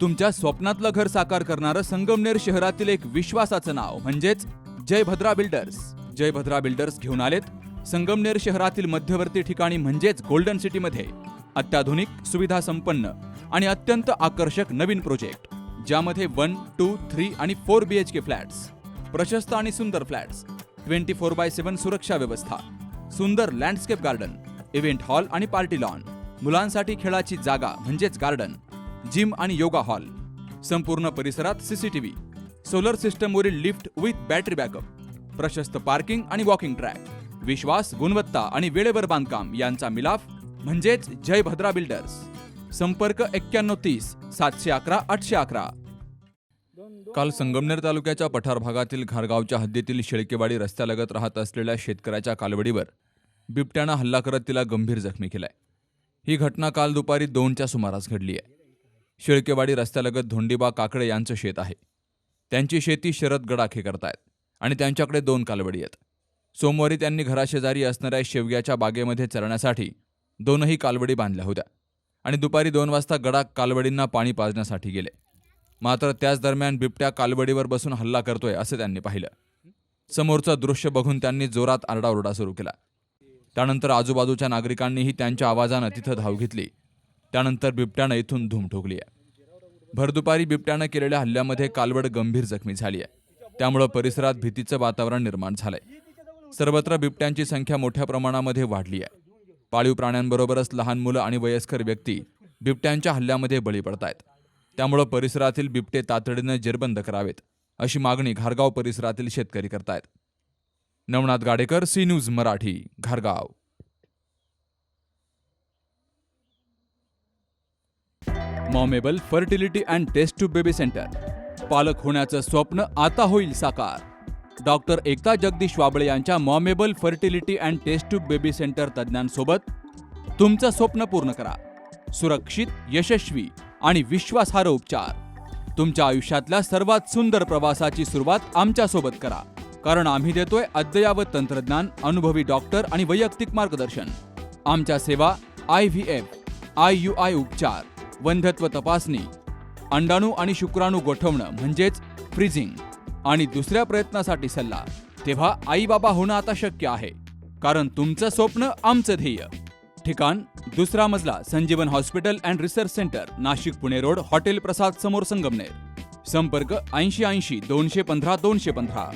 तुमच्या स्वप्नातलं घर साकार करणारं संगमनेर शहरातील एक विश्वासाचं नाव म्हणजेच जयभद्रा बिल्डर्स. जयभद्रा बिल्डर्स घेऊन आलेत संगमनेर शहरातील मध्यवर्ती ठिकाणी म्हणजेच गोल्डन सिटीमध्ये अत्याधुनिक, सुविधा संपन्न आणि अत्यंत आकर्षक नवीन प्रोजेक्ट, ज्यामध्ये 1, 2, 3 आणि 4 BHK फ्लॅट्स, प्रशस्त आणि सुंदर फ्लॅट्स, 24/7 सुरक्षा व्यवस्था, सुंदर लँडस्केप गार्डन, इव्हेंट हॉल आणि पार्टी लॉन, मुलांसाठी खेळाची जागा म्हणजेच गार्डन, जिम आणि योगा हॉल, संपूर्ण परिसरात CCTV, सोलर सिस्टमवरील लिफ्ट विथ बॅटरी बॅकअप, प्रशस्त पार्किंग आणि वॉकिंग ट्रॅक, विश्वास, गुणवत्ता आणि वेळेवर बांधकाम यांचा मिलाफ म्हणजेच जयभद्रा बिल्डर्स. संपर्क 9130 711 811. काल संगमनेर तालुक्याच्या पठार भागातील घारगावच्या हद्दीतील शेळकेवाडी रस्त्यालगत राहत असलेल्या शेतकऱ्याच्या कालवडीवर बिबट्यानं हल्ला करत तिला गंभीर जखमी केलाय. ही घटना काल दुपारी 2च्या सुमारास घडली आहे. शेळकेवाडी रस्त्यालगत धोंडीबा काकडे यांचं शेत आहे. त्यांची शेती शरद गडाखे करतायत आणि त्यांच्याकडे 2 कालवडी आहेत. सोमवारी त्यांनी घराशेजारी असणाऱ्या शेवग्याच्या बागेमध्ये चरण्यासाठी 2ही कालवडी बांधल्या होत्या आणि दुपारी 2 वाजता गडा कालवडींना पाणी पाजण्यासाठी गेले. मात्र त्याच दरम्यान बिबट्या कालवडीवर बसून हल्ला करतोय असं त्यांनी पाहिलं. समोरचं दृश्य बघून त्यांनी जोरात आरडाओरडा सुरू केला. त्यानंतर आजूबाजूच्या नागरिकांनीही त्यांच्या आवाजानं तिथं धाव घेतली. त्यानंतर बिबट्यानं इथून धूम ठोकली आहे. भरदुपारी बिबट्यानं केलेल्या हल्ल्यामध्ये कालवड गंभीर जखमी झाली आहे. त्यामुळे परिसरात भीतीचं वातावरण निर्माण झालंय. सर्वत्र बिबट्यांची संख्या मोठ्या प्रमाणामध्ये वाढली आहे. पाळीव प्राण्यांबरोबरच लहान मुलं आणि वयस्कर व्यक्ती बिबट्यांच्या हल्ल्यामध्ये बळी पडतायत. त्यामुळे परिसरातील बिबटे तातडीनं जेरबंद करावेत अशी मागणी घारगाव परिसरातील शेतकरी करतायत. नवनाथ गाडेकर, सी न्यूज मराठी, घारगाव. मॉमेबल fertility and test tube baby centre. पालक होण्याचं स्वप्न आता होईल साकार. डॉक्टर एकता जगदीश वाबळे यांच्या मॉमेबल fertility and test tube baby centre तज्ज्ञांसोबत तुमचं स्वप्न पूर्ण करा. सुरक्षित, यशस्वी आणि विश्वासार्ह उपचार. तुमच्या आयुष्यातल्या सर्वात सुंदर प्रवासाची सुरुवात आमच्यासोबत करा, कारण आम्ही देतोय अद्ययावत तंत्रज्ञान, अनुभवी डॉक्टर आणि वैयक्तिक मार्गदर्शन. आमच्या सेवा IVF, IUI उपचार, वंध्यत्व तपासणी, अंडाणू आणि शुक्राणू गोठवणं म्हणजेच फ्रीजिंग आणि दुसऱ्या प्रयत्नासाठी सल्ला. तेव्हा आई बाबा होणं आता शक्य आहे, कारण तुमचं स्वप्न आमचं ध्येय. ठिकाण 2रा मजला, Sanjivan hospital and research centre, Nashik Pune road, hotel Prasad समोर, संगमनेर. संपर्क 8080 215 215.